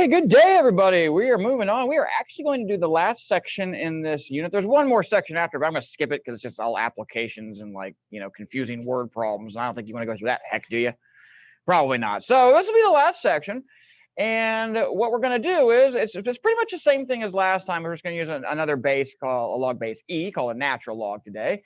Hey, good day, everybody. We are moving on. We are actually going to do the last section in this unit. There's one more section after, but I'm going to skip it because it's just all applications and confusing word problems. And I don't think you want to go through that. Heck, do you? Probably not. So this will be the last section. And what we're going to do is it's pretty much the same thing as last time. We're just going to use another base called a log base E, called a natural log today.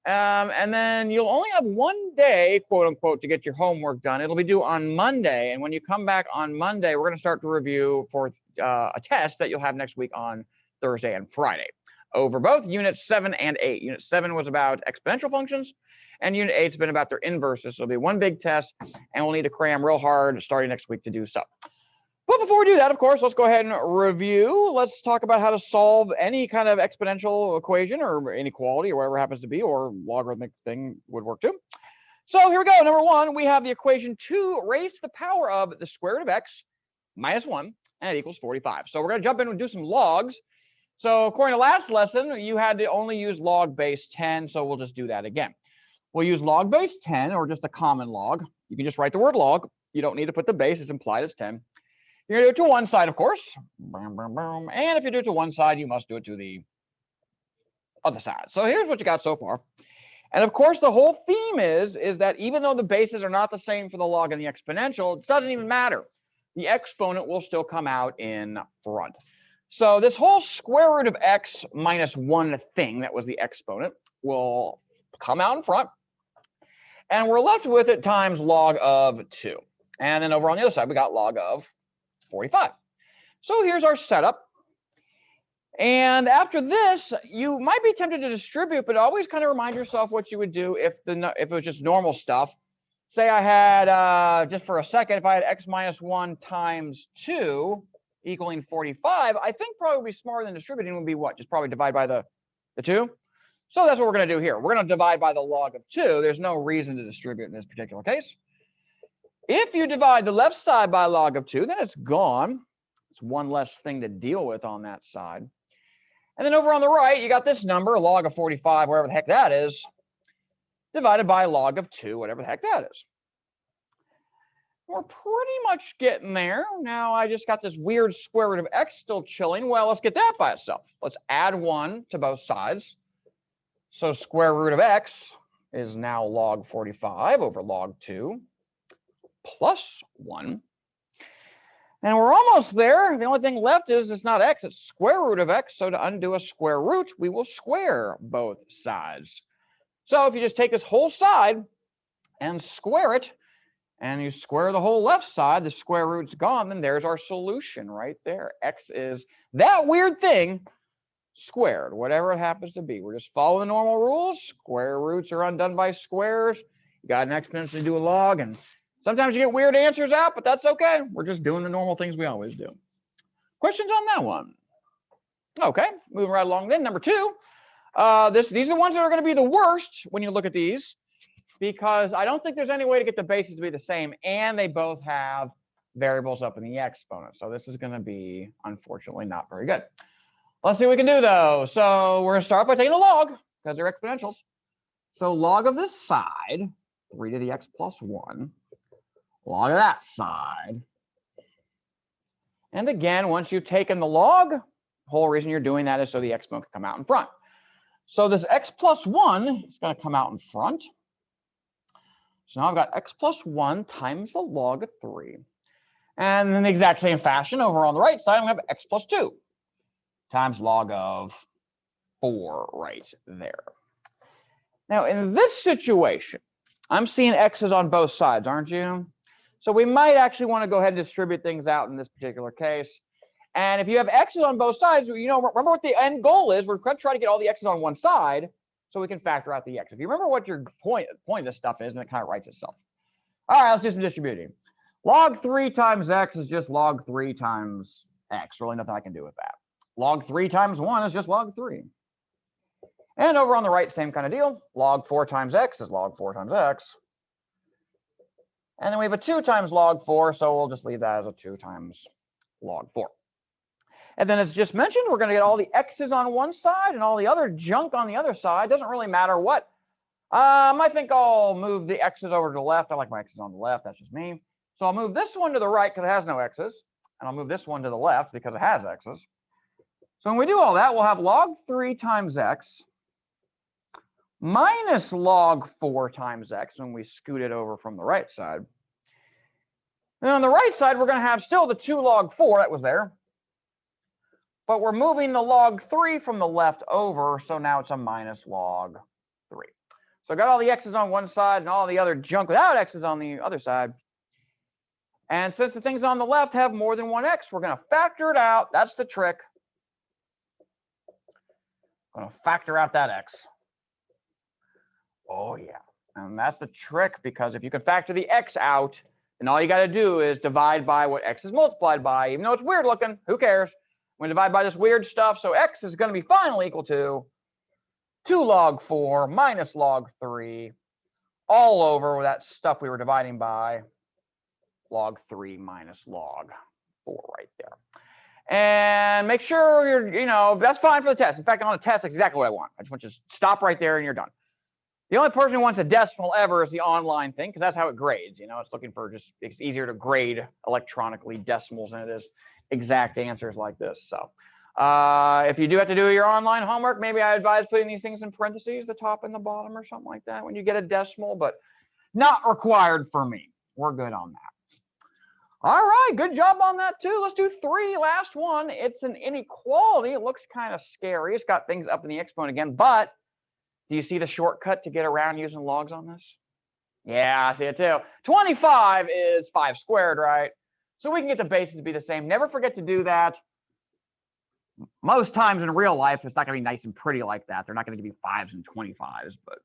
And then you'll only have one day, quote unquote, to get your homework done. It'll be due on Monday. And when you come back on Monday, we're going to start to review for a test that you'll have next week on Thursday and Friday over both units 7 and 8. Unit 7 was about exponential functions, and unit 8's been about their inverses. So it'll be one big test, and we'll need to cram real hard starting next week to do so. But before we do that, of course, let's go ahead and review. Let's talk about how to solve any kind of exponential equation or inequality or whatever it happens to be, or logarithmic thing would work too. So here we go. Number one, we have the equation 2 raised to the power of the square root of x minus 1, and it equals 45. So we're going to jump in and do some logs. So according to last lesson, you had to only use log base 10, so we'll just do that again. We'll use log base 10, or just a common log. You can just write the word log. You don't need to put the base. It's implied as 10. You're going to do it to one side, of course. And if you do it to one side, you must do it to the other side. So here's what you got so far. And of course, the whole theme is that even though the bases are not the same for the log and the exponential, it doesn't even matter. The exponent will still come out in front. So this whole square root of x minus 1 thing that was the exponent will come out in front. And we're left with it times log of 2. And then over on the other side, we got log of 45. So here's our setup. And after this, you might be tempted to distribute, but always kind of remind yourself what you would do if it was just normal stuff. Say I had, just for a second, if I had x minus 1 times 2 equaling 45, I think probably would be smarter than distributing would be what? Just probably divide by the 2. So that's what we're going to do here. We're going to divide by the log of 2. There's no reason to distribute in this particular case. If you divide the left side by log of 2, then it's gone. It's one less thing to deal with on that side. And then over on the right, you got this number, log of 45, wherever the heck that is, divided by log of 2, whatever the heck that is. We're pretty much getting there. Now I just got this weird square root of x still chilling. Well, let's get that by itself. Let's add 1 to both sides. So square root of x is now log 45 over log 2. Plus 1. And we're almost there. The only thing left is it's not x, it's square root of x. So to undo a square root, we will square both sides. So if you just take this whole side and square it, and you square the whole left side, the square root's gone, then there's our solution right there. X is that weird thing squared, whatever it happens to be. We're just following the normal rules. Square roots are undone by squares. You got an exponent to do a log, and sometimes you get weird answers out, but that's okay. We're just doing the normal things we always do. Questions on that one? Okay, moving right along then. Number 2. These are the ones that are going to be the worst when you look at these, because I don't think there's any way to get the bases to be the same, and they both have variables up in the exponent. So this is going to be, unfortunately, not very good. Let's see what we can do, though. So we're going to start by taking a log, because they're exponentials. So log of this side, 3 to the x plus 1. Log of that side. And again, once you've taken the log, the whole reason you're doing that is so the exponent can come out in front. So this x plus 1 is going to come out in front. So now I've got x plus 1 times the log of 3. And in the exact same fashion, over on the right side, I'm going to have x plus 2 times log of 4 right there. Now, in this situation, I'm seeing x's on both sides, aren't you? So we might actually want to go ahead and distribute things out in this particular case. And if you have x's on both sides, remember what the end goal is. We're going to try to get all the x's on one side so we can factor out the x. If you remember what your point of this stuff is, then it kind of writes itself. All right, let's do some distributing. Log 3 times x is just log 3 times x. Really nothing I can do with that. Log 3 times 1 is just log 3. And over on the right, same kind of deal. Log 4 times x is log 4 times x. And then we have a 2 times log 4, so we'll just leave that as a 2 times log 4. And then as just mentioned, we're going to get all the x's on one side and all the other junk on the other side. Doesn't really matter what. I think I'll move the x's over to the left. I like my x's on the left. That's just me. So I'll move this one to the right because it has no x's. And I'll move this one to the left because it has x's. So when we do all that, we'll have log 3 times x minus log 4 times x when we scoot it over from the right side. And on the right side, we're going to have still the 2 log 4 that was there. But we're moving the log 3 from the left over, so now it's a minus log 3. So I got all the x's on one side and all the other junk without x's on the other side. And since the things on the left have more than one x, we're going to factor it out. That's the trick. I'm going to factor out that x. Oh, yeah. And that's the trick, because if you can factor the x out, then all you got to do is divide by what x is multiplied by. Even though it's weird looking, who cares? We're going to divide by this weird stuff. So x is going to be finally equal to 2 log 4 minus log 3 all over that stuff we were dividing by, log 3 minus log 4 right there. And make sure you're, that's fine for the test. In fact, on the test, that's exactly what I want. I just want you to stop right there and you're done. The only person who wants a decimal ever is the online thing, because that's how it grades. It's looking for it's easier to grade electronically decimals than it is exact answers like this. So if you do have to do your online homework, maybe I advise putting these things in parentheses, the top and the bottom or something like that when you get a decimal, but not required for me. We're good on that. All right, good job on that too. Let's do 3, last one. It's an inequality. It looks kind of scary. It's got things up in the exponent again, but do you see the shortcut to get around using logs on this? Yeah, I see it too. 25 is 5 squared, right? So we can get the bases to be the same. Never forget to do that. Most times in real life, it's not going to be nice and pretty like that. They're not going to give you 5s and 25s, but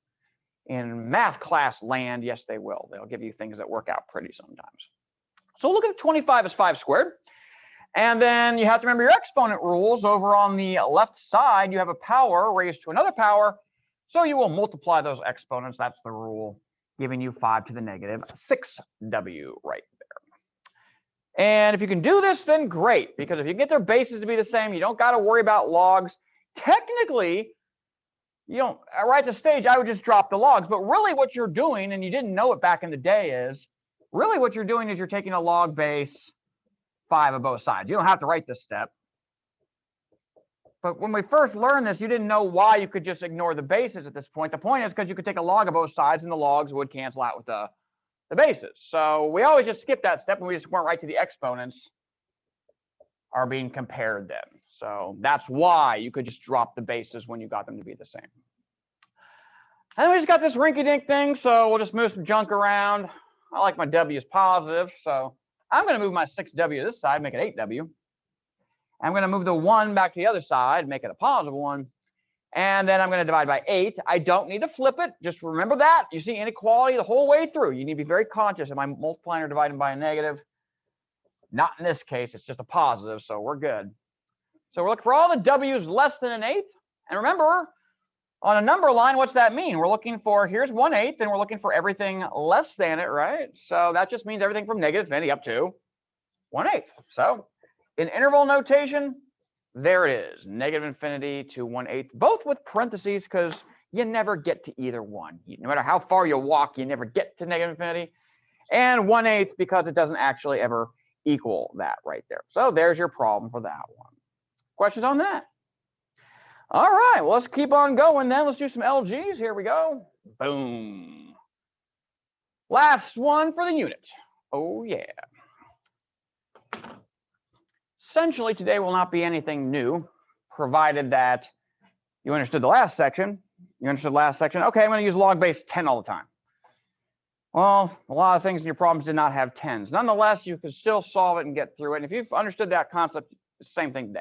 in math class land, yes, they will. They'll give you things that work out pretty sometimes. So look at 25 as 5 squared. And then you have to remember your exponent rules. Over on the left side, you have a power raised to another power. So you will multiply those exponents. That's the rule, giving you 5 to the negative 6w right there. And if you can do this, then great, because if you get their bases to be the same, you don't got to worry about logs. Technically, you don't, right at the stage, I would just drop the logs. But really what you're doing, and you didn't know it back in the day, is really what you're doing is you're taking a log base 5 of both sides. You don't have to write this step. But when we first learned this, you didn't know why you could just ignore the bases at this point. The point is because you could take a log of both sides and the logs would cancel out with the bases. So we always just skip that step and we just went right to the exponents are being compared then. So that's why you could just drop the bases when you got them to be the same. And we just got this rinky-dink thing, so we'll just move some junk around. I like my w's positive, so I'm going to move my 6w this side, make it 8w. I'm going to move the 1 back to the other side, make it a positive 1. And then I'm going to divide by 8. I don't need to flip it. Just remember that. You see inequality the whole way through. You need to be very conscious. Am I multiplying or dividing by a negative? Not in this case. It's just a positive, so we're good. So we're looking for all the w's less than an eighth. And remember, on a number line, what's that mean? We're looking for, here's 1/8, and we're looking for everything less than it, right? So that just means everything from negative infinity up to 1/8. So in interval notation, there it is, negative infinity to 1/8, both with parentheses because you never get to either one. No matter how far you walk, you never get to negative infinity. And 1/8 because it doesn't actually ever equal that right there. So there's your problem for that one. Questions on that? All right, well, let's keep on going then. Let's do some LGs. Here we go. Boom. Last one for the unit. Oh, yeah. Essentially, today will not be anything new, provided that you understood the last section. You understood the last section. Okay, I'm going to use log base 10 all the time. Well, a lot of things in your problems did not have 10s. Nonetheless, you can still solve it and get through it. And if you've understood that concept, it's the same thing today.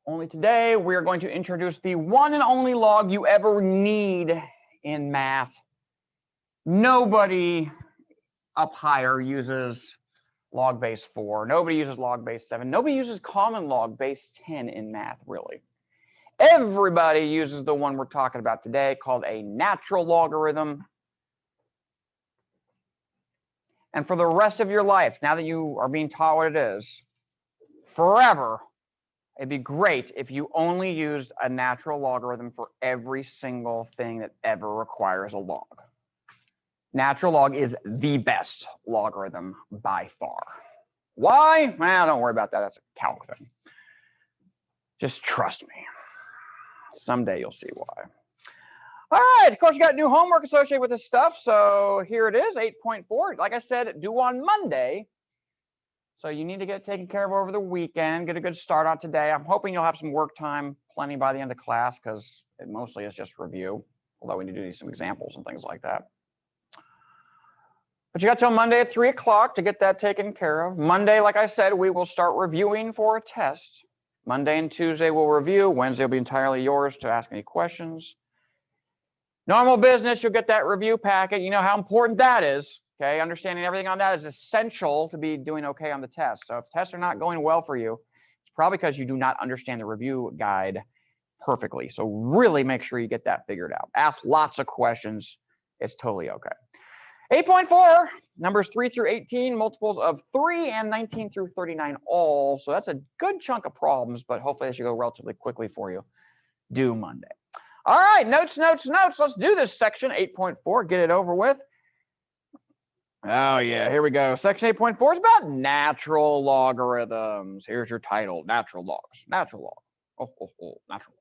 Only today, we are going to introduce the one and only log you ever need in math. Nobody up higher uses log base 4. Nobody uses log base 7. Nobody uses common log base 10 in math, really. Everybody uses the one we're talking about today called a natural logarithm. And for the rest of your life, now that you are being taught what it is, forever, it'd be great if you only used a natural logarithm for every single thing that ever requires a log. Natural log is the best logarithm by far. Why? Well, don't worry about that. That's a calc thing. Just trust me. Someday you'll see why. All right, of course, you got new homework associated with this stuff. So here it is, 8.4. Like I said, due on Monday. So you need to get it taken care of over the weekend, get a good start on today. I'm hoping you'll have some work time plenty by the end of class because it mostly is just review, although we need to do some examples and things like that. But you got till Monday at 3 o'clock to get that taken care of. Monday, like I said, we will start reviewing for a test. Monday and Tuesday we'll review. Wednesday will be entirely yours to ask any questions. Normal business, you'll get that review packet. You know how important that is. Okay, understanding everything on that is essential to be doing okay on the test. So if tests are not going well for you, it's probably because you do not understand the review guide perfectly. So really make sure you get that figured out. Ask lots of questions. It's totally okay. 8.4, numbers 3 through 18, multiples of 3, and 19 through 39 all. So that's a good chunk of problems, but hopefully they should go relatively quickly for you. Due Monday. All right, notes, notes, notes. Let's do this section 8.4, get it over with. Oh, yeah, here we go. Section 8.4 is about natural logarithms. Here's your title, natural logs, natural log. Natural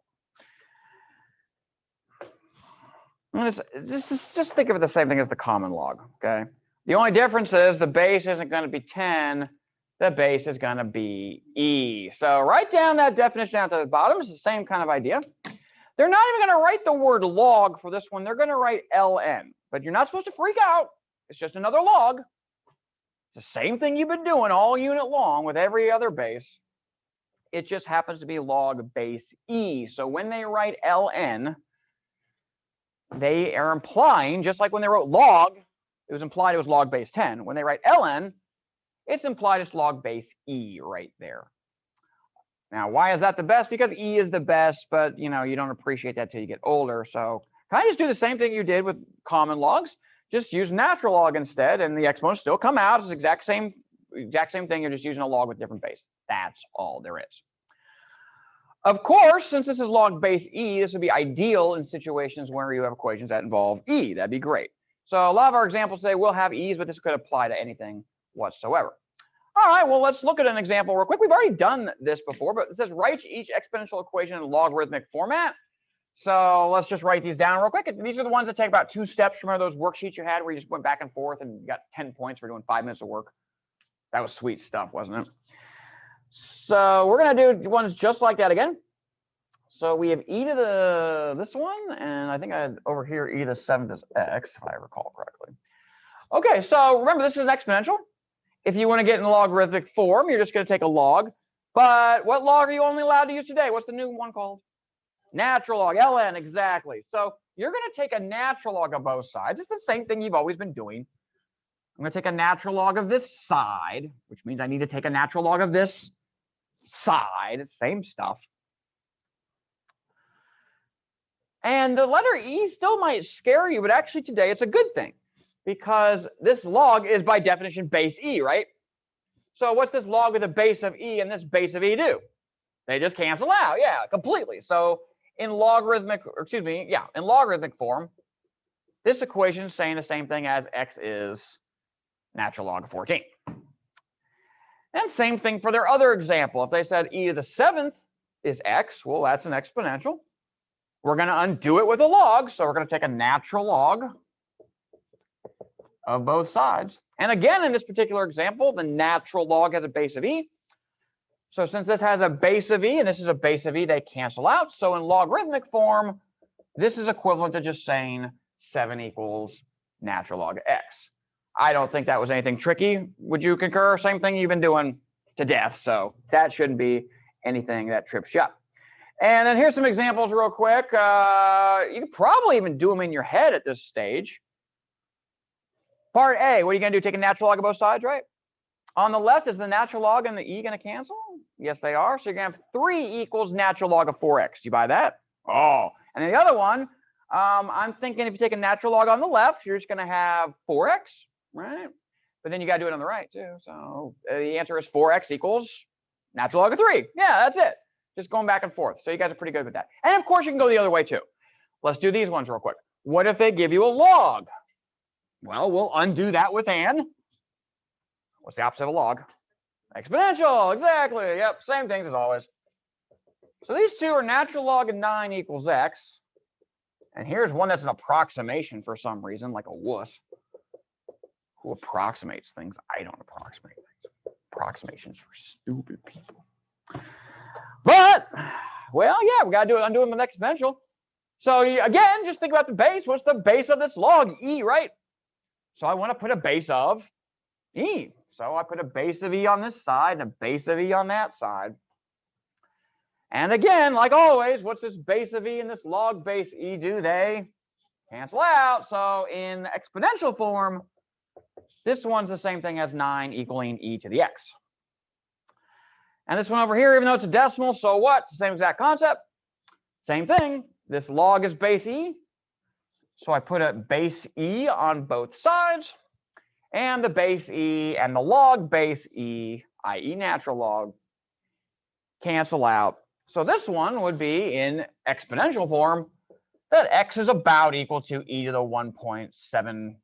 log. Just think of it the same thing as the common log, okay? The only difference is the base isn't going to be 10. The base is going to be e. So write down that definition down to the bottom. It's the same kind of idea. They're not even going to write the word log for this one. They're going to write ln. But you're not supposed to freak out. It's just another log. It's the same thing you've been doing all unit long with every other base. It just happens to be log base e. So when they write ln, they are implying, just like when they wrote log, it was implied it was log base 10. When they write ln, it's implied it's log base e right there. Now, why is that the best? Because e is the best, but you don't appreciate that till you get older. So kind of just do the same thing you did with common logs. Just use natural log instead, and the exponents still come out. It's the exact same thing. You're just using a log with different base. That's all there is. Of course, since this is log base e, this would be ideal in situations where you have equations that involve e. That'd be great. So a lot of our examples today will have e's, but this could apply to anything whatsoever. All right, well, let's look at an example real quick. We've already done this before, but it says write each exponential equation in logarithmic format. So let's just write these down real quick. These are the ones that take about 2 steps. Remember those worksheets you had where you just went back and forth and you got 10 points for doing 5 minutes of work? That was sweet stuff, wasn't it? So we're going to do ones just like that again. So we have e to this one, and I think I had over here e to the 7th is x, if I recall correctly. Okay, so remember this is an exponential. If you want to get in logarithmic form, you're just going to take a log. But what log are you only allowed to use today? What's the new one called? Natural log, ln, exactly. So you're going to take a natural log of both sides. It's the same thing you've always been doing. I'm going to take a natural log of this side, which means I need to take a natural log of this side. Same stuff. And the letter e still might scare you, but actually today it's a good thing because this log is by definition base e, right? So what's this log with a base of e and this base of e do? They just cancel out, yeah, completely. So in logarithmic form, this equation is saying the same thing as x is natural log of 14. And same thing for their other example. If they said e to the 7th is x, well, that's an exponential. We're going to undo it with a log. So we're going to take a natural log of both sides. And again, in this particular example, the natural log has a base of e. So since this has a base of e and this is a base of e, they cancel out. So in logarithmic form, this is equivalent to just saying 7 equals natural log of x. I don't think that was anything tricky. Would you concur? Same thing you've been doing to death. So that shouldn't be anything that trips you up. And then here's some examples real quick. You could probably even do them in your head at this stage. Part A, what are you going to do? Take a natural log of both sides, right? On the left, is the natural log and the e going to cancel? Yes, they are. So you're going to have 3 equals natural log of 4x. You buy that? Oh. And then the other one, I'm thinking if you take a natural log on the left, you're just going to have 4x, right? But then you got to do it on the right, too. So the answer is 4x equals natural log of 3. Yeah, that's it. Just going back and forth. So you guys are pretty good with that. And of course, you can go the other way, too. Let's do these ones real quick. What if they give you a log? Well, we'll undo that with an. What's the opposite of a log? Exponential, exactly. Yep, same things as always. So these two are natural log of 9 equals x. And here's one that's an approximation for some reason, like a wuss. Who approximates things? I don't approximate things. Approximations for stupid people. But, well, yeah, we got to do it. I'm doing the exponential. So again, just think about the base. What's the base of this log? E, right? So I want to put a base of E. So I put a base of E on this side and a base of E on that side. And again, like always, what's this base of E and this log base E do? They cancel out. So in exponential form, this one's the same thing as 9 equaling E to the x. And this one over here, even though it's a decimal, so what? It's the same exact concept. Same thing. This log is base E. So I put a base E on both sides. And the base E and the log base E, i.e. natural log, cancel out. So this one would be in exponential form that x is about equal to e to the 1.7347.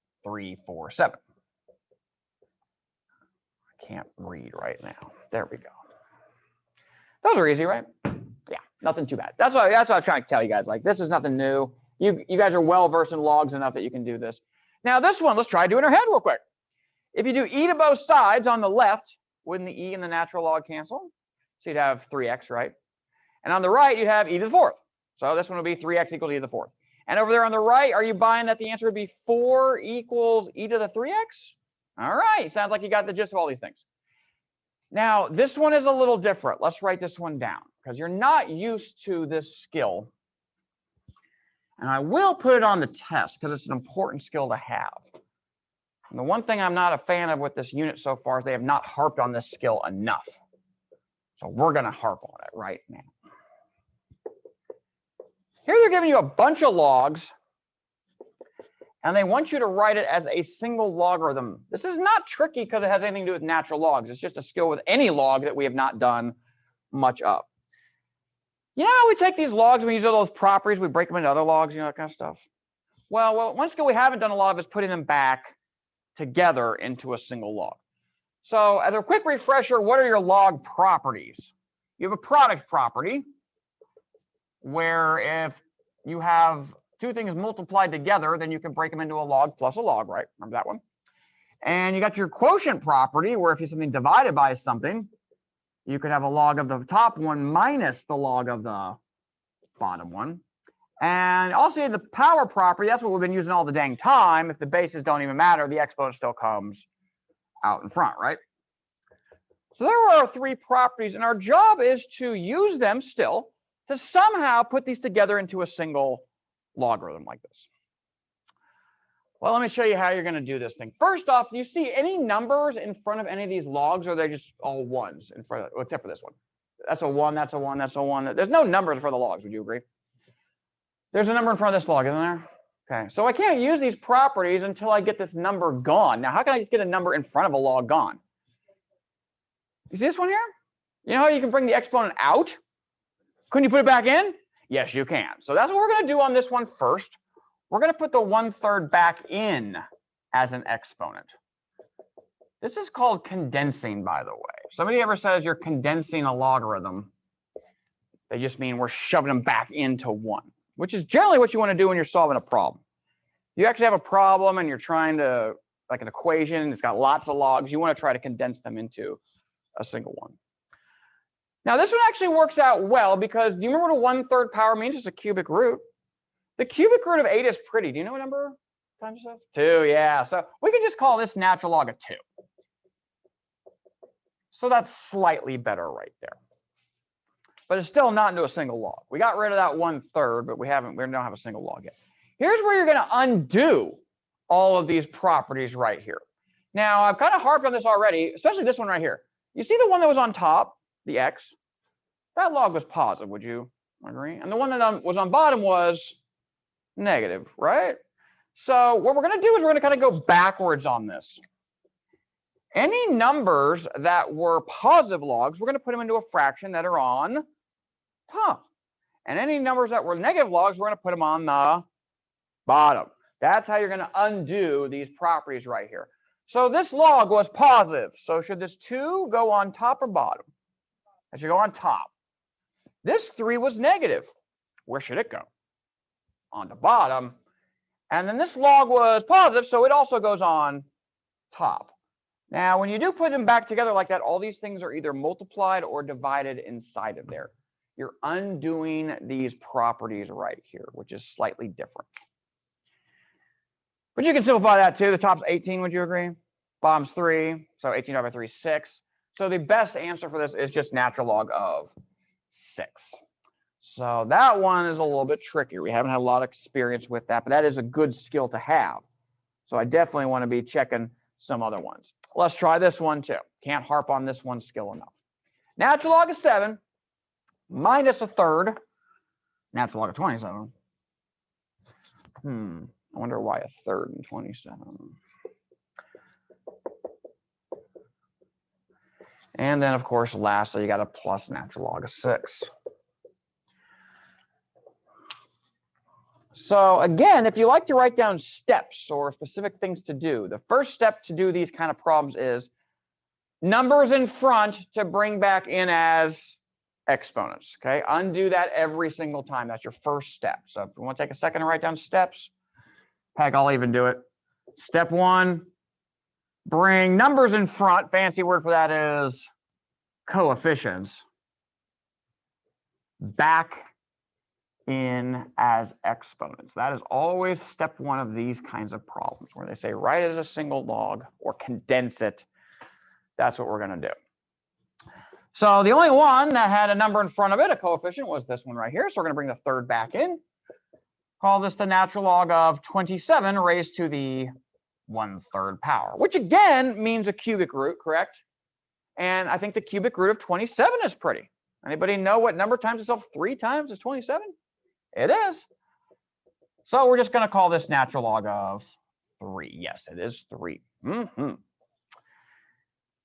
I can't read right now. There we go. Those are easy, right? Yeah, nothing too bad. That's what I'm trying to tell you guys. Like, this is nothing new. You guys are well versed in logs enough that you can do this. Now this one, let's try doing our head real quick. If you do e to both sides on the left, wouldn't the e and the natural log cancel? So you'd have 3x, right? And on the right, you'd have e to the 4th. So this one would be 3x equals e to the 4th. And over there on the right, are you buying that the answer would be 4 equals e to the 3x? All right, sounds like you got the gist of all these things. Now, this one is a little different. Let's write this one down because you're not used to this skill. And I will put it on the test because it's an important skill to have. And the one thing I'm not a fan of with this unit so far is they have not harped on this skill enough. So we're going to harp on it right now. Here they're giving you a bunch of logs, and they want you to write it as a single logarithm. This is not tricky because it has anything to do with natural logs. It's just a skill with any log that we have not done much of. You know how we take these logs and we use all those properties, we break them into other logs, you know, that kind of stuff? Well, one skill we haven't done a lot of is putting them back together into a single log. So as a quick refresher, what are your log properties? You have a product property where if you have two things multiplied together, then you can break them into a log plus a log, right? Remember that one? And you got your quotient property where if you have something divided by something, you could have a log of the top one minus the log of the bottom one. And also the power property, that's what we've been using all the dang time. If the bases don't even matter, the exponent still comes out in front, right? So there are 3 properties, and our job is to use them still to somehow put these together into a single logarithm like this. Well, let me show you how you're going to do this thing. First off, do you see any numbers in front of any of these logs, or are they just all ones in front of, except for this one? That's a 1, that's a 1, that's a 1. There's no numbers for the logs, would you agree? There's a number in front of this log, isn't there? Okay, so I can't use these properties until I get this number gone. Now, how can I just get a number in front of a log gone? You see this one here? You know how you can bring the exponent out? Couldn't you put it back in? Yes, you can. So that's what we're going to do on this one first. We're going to put the 1/3 back in as an exponent. This is called condensing, by the way. If somebody ever says you're condensing a logarithm, they just mean we're shoving them back into 1, which is generally what you want to do when you're solving a problem. You actually have a problem and you're trying to, like an equation, it's got lots of logs. You want to try to condense them into a single one. Now, this one actually works out well because do you remember what a 1/3 power means? It's a cubic root. The cubic root of 8 is pretty. Do you know what number times this? 2, yeah. So we can just call this natural log of 2. So that's slightly better right there. But it's still not into a single log. We got rid of that 1/3, but we don't have a single log yet. Here's where you're going to undo all of these properties right here. Now, I've kind of harped on this already, especially this one right here. You see the one that was on top, the x? That log was positive, would you agree? And the one that was on bottom was negative, right? So what we're going to do is we're going to kind of go backwards on this. Any numbers that were positive logs, we're going to put them into a fraction that are on top. And any numbers that were negative logs, we're going to put them on the bottom. That's how you're going to undo these properties right here. So this log was positive. So should this 2 go on top or bottom? It should go on top. This 3 was negative. Where should it go? On the bottom. And then this log was positive, so it also goes on top. Now, when you do put them back together like that, all these things are either multiplied or divided inside of there. You're undoing these properties right here, which is slightly different. But you can simplify that too. The top's 18, would you agree? Bottom's 3, so 18 divided by 3 is 6. So the best answer for this is just natural log of 6. So that one is a little bit trickier. We haven't had a lot of experience with that, but that is a good skill to have. So I definitely want to be checking some other ones. Let's try this one too. Can't harp on this one skill enough. Natural log of 7 minus a third. Natural log of 27. I wonder why a third in 27. And then, of course, lastly, you got a plus natural log of 6. So again, if you like to write down steps or specific things to do, the first step to do these kind of problems is numbers in front to bring back in as exponents. Okay, undo that every single time. That's your first step. So if you want to take a second to write down steps, heck, I'll even do it. Step 1, bring numbers in front. Fancy word for that is coefficients back in as exponents. That is always step 1 of these kinds of problems where they say write it as a single log or condense it. That's what we're going to do. So the only one that had a number in front of it, a coefficient, was this one right here. So we're going to bring the third back in. Call this the natural log of 27 raised to the 1/3 power, which again means a cubic root, correct? And I think the cubic root of 27 is pretty. Anybody know what number times itself 3 times is 27? It is. So we're just going to call this natural log of 3. Yes, it is 3.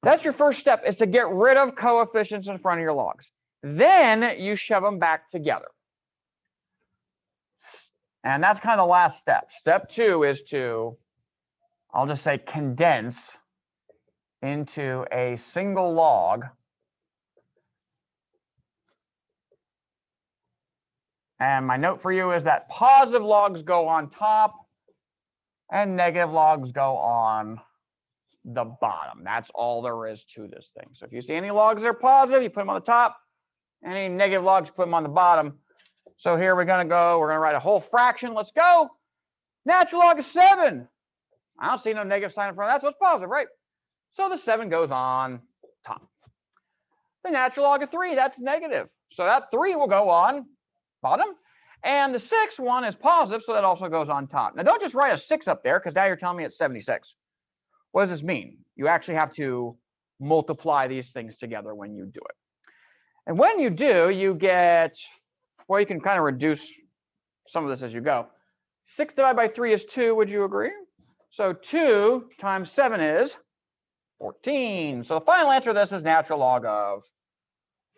That's your first step, is to get rid of coefficients in front of your logs. Then you shove them back together. And that's kind of the last step. Step 2 is to, I'll just say, condense into a single log. And my note for you is that positive logs go on top and negative logs go on the bottom. That's all there is to this thing. So if you see any logs that are positive, you put them on the top. Any negative logs, you put them on the bottom. So here we're going to go. We're going to write a whole fraction. Let's go. Natural log of 7. I don't see no negative sign in front of that, so it's positive, right? So the 7 goes on top. The natural log of 3, that's negative. So that 3 will go on bottom. And the 6 one is positive, so that also goes on top. Now, don't just write a 6 up there, because now you're telling me it's 76. What does this mean? You actually have to multiply these things together when you do it. And when you do, you get, well, you can kind of reduce some of this as you go. 6 divided by 3 is 2, would you agree? So 2 times 7 is 14. So the final answer to this is natural log of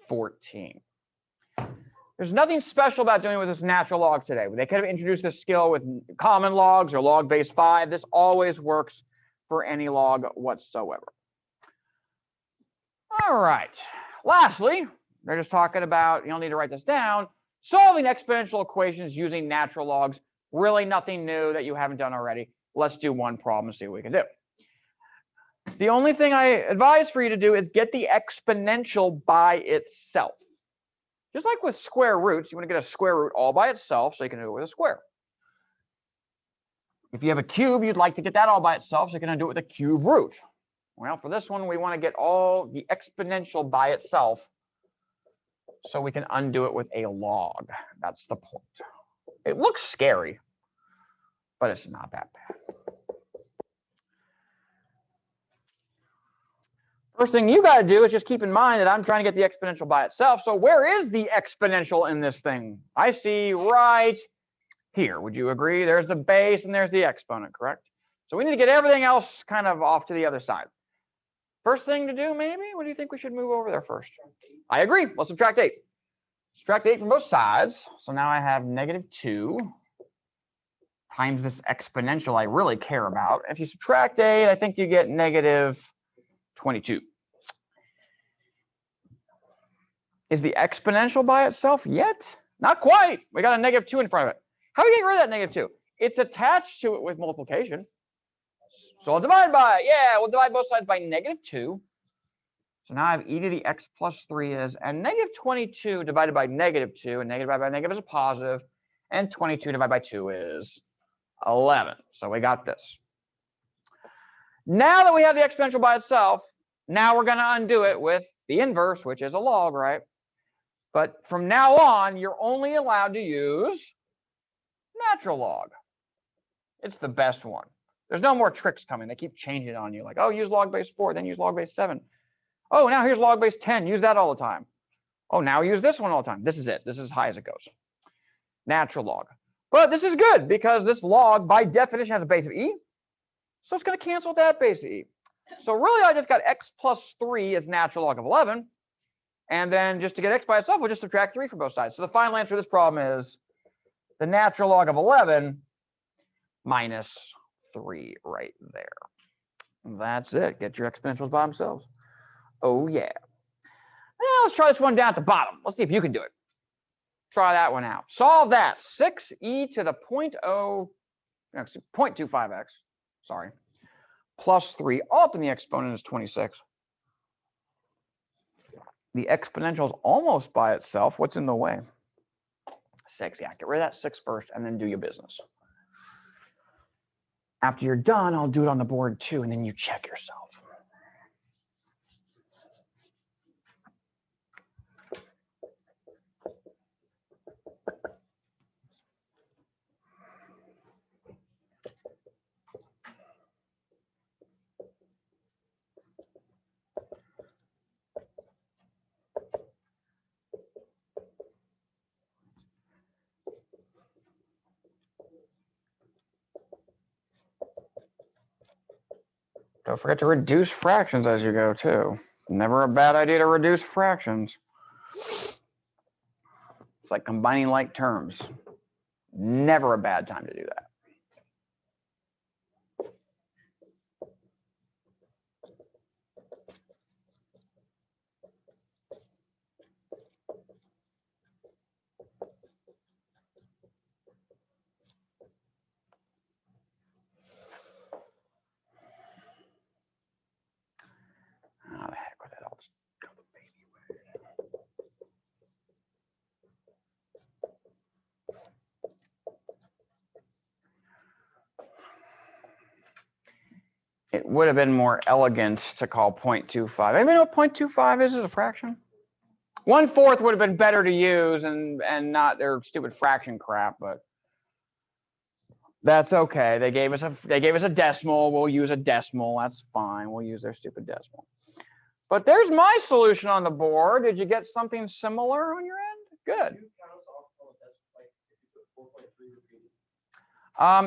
14. There's nothing special about doing with this natural log today. They could have introduced this skill with common logs or log base 5. This always works for any log whatsoever. All right. Lastly, they're just talking about, you don't need to write this down, solving exponential equations using natural logs. Really nothing new that you haven't done already. Let's do one problem and see what we can do. The only thing I advise for you to do is get the exponential by itself. Just like with square roots, you want to get a square root all by itself so you can do it with a square. If you have a cube, you'd like to get that all by itself, so you're going to do it with a cube root. Well, for this one, we want to get all the exponential by itself so we can undo it with a log. That's the point. It looks scary, but it's not that bad. First thing you got to do is just keep in mind that I'm trying to get the exponential by itself. So where is the exponential in this thing? I see right here. Would you agree? There's the base and there's the exponent, correct? So we need to get everything else kind of off to the other side. First thing to do, maybe? What do you think we should move over there first? I agree. Let's subtract 8. Subtract 8 from both sides. So now I have -2 times this exponential I really care about. If you subtract 8, I think you get negative 22. Is the exponential by itself yet? Not quite. We got a negative 2 in front of it. How are we getting rid of that negative 2? It's attached to it with multiplication. So I'll divide by it. Yeah, we'll divide both sides by negative 2. So now I have e to the x plus 3 is, and negative 22 divided by negative 2, and negative divided by negative is a positive, and 22 divided by 2 is 11. So we got this. Now that we have the exponential by itself, now we're going to undo it with the inverse, which is a log, right? But from now on, you're only allowed to use natural log. It's the best one. There's no more tricks coming. They keep changing it on you. Like, oh, use log base 4, then use log base 7. Oh, now here's log base 10. Use that all the time. Oh, now use this one all the time. This is it. This is as high as it goes. Natural log. But this is good because this log, by definition, has a base of e. So it's going to cancel that base of e. So really, I just got x plus 3 is natural log of 11. And then just to get x by itself, we'll just subtract 3 from both sides. So the final answer to this problem is the natural log of 11 minus 3 right there. That's it. Get your exponentials by themselves. Oh, yeah. Now let's try this one down at the bottom. Let's see if you can do it. Try that one out. Solve that. 6e to the 0.25x, sorry, plus 3 all up in the exponent is 26. The exponential is almost by itself. What's in the way? 6. Yeah, get rid of that 6 first and then do your business. After you're done, I'll do it on the board too, and then you check yourself. Don't forget to reduce fractions as you go, too. Never a bad idea to reduce fractions. It's like combining like terms. Never a bad time to do that. Oh, the heck with it. I'll just go the baby way. It would have been more elegant to call 0.25. Anybody know what 0.25 is as a fraction? 1/4 would have been better to use and not their stupid fraction crap, but that's okay. They gave us a decimal. We'll use a decimal. That's fine. We'll use their stupid decimal. But there's my solution on the board. Did you get something similar on your end? Good.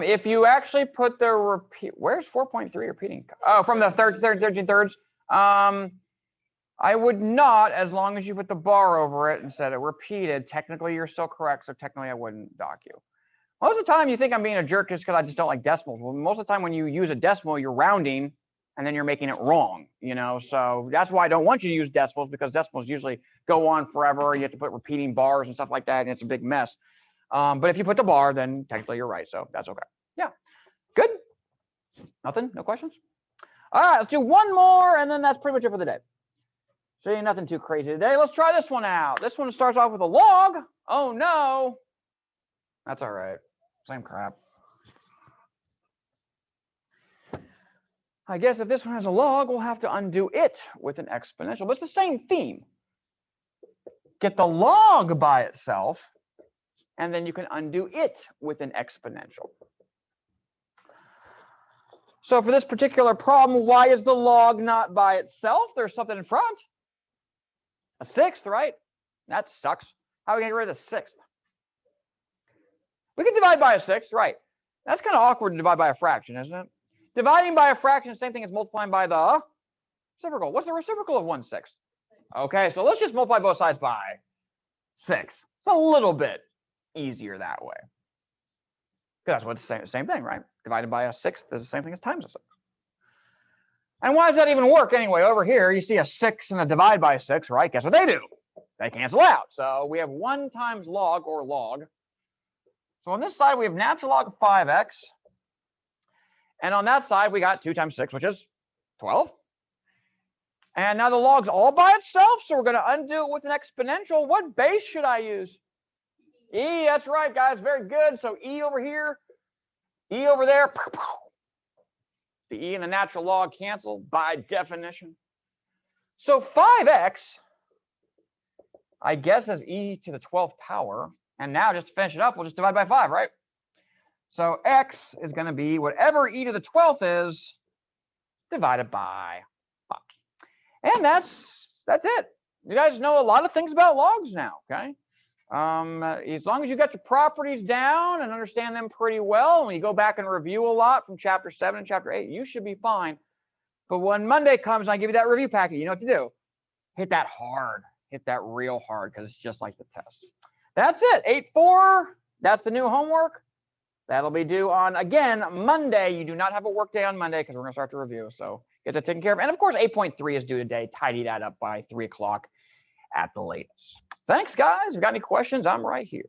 If you actually put the repeat, where's 4.3 repeating? Oh, from the 13 thirds. I would not, as long as you put the bar over it and said it repeated. Technically, you're still correct, so technically I wouldn't dock you. Most of the time, you think I'm being a jerk just because I just don't like decimals. Well, most of the time, when you use a decimal, you're rounding, and then you're making it wrong. You know, so that's why I don't want you to use decimals, because decimals usually go on forever. You have to put repeating bars and stuff like that, and it's a big mess. But if you put the bar, then technically you're right, so that's okay. Yeah, good. Nothing? No questions? All right, let's do one more, and then that's pretty much it for the day. See, nothing too crazy today. Let's try this one out. This one starts off with a log. Oh, no. That's all right. Same crap. I guess if this one has a log, we'll have to undo it with an exponential. But it's the same theme. Get the log by itself, and then you can undo it with an exponential. So for this particular problem, why is the log not by itself? There's something in front. A sixth, right? That sucks. How are we going to get rid of the sixth? We can divide by a sixth, right? That's kind of awkward to divide by a fraction, isn't it? Dividing by a fraction is the same thing as multiplying by the reciprocal. What's the reciprocal of 1/6? Okay, so let's just multiply both sides by 6. It's a little bit easier that way. That's what the same thing, right? Divided by a sixth is the same thing as times a sixth. And why does that even work anyway? Over here, you see a 6 and a divide by 6, right? Guess what they do? They cancel out. So we have 1 times log or log. So on this side, we have natural log of 5x. And on that side, we got 2 times 6, which is 12. And now the log's all by itself, so we're going to undo it with an exponential. What base should I use? E, that's right, guys. Very good. So E over here, E over there. The E and the natural log cancel by definition. So 5x, I guess, is e to the 12th power. And now just to finish it up, we'll just divide by 5, right? So x is going to be whatever e to the 12th is divided by 5. And that's it. You guys know a lot of things about logs now, okay? As long as you got your properties down and understand them pretty well, and you go back and review a lot from chapter 7 and chapter 8, you should be fine. But when Monday comes and I give you that review packet, you know what to do. Hit that hard. Hit that real hard, because it's just like the test. That's it. 8-4. That's the new homework. That'll be due on, again, Monday. You do not have a work day on Monday because we're going to start the review. So get that taken care of. And, of course, 8.3 is due today. Tidy that up by 3 o'clock at the latest. Thanks, guys. If you got any questions, I'm right here.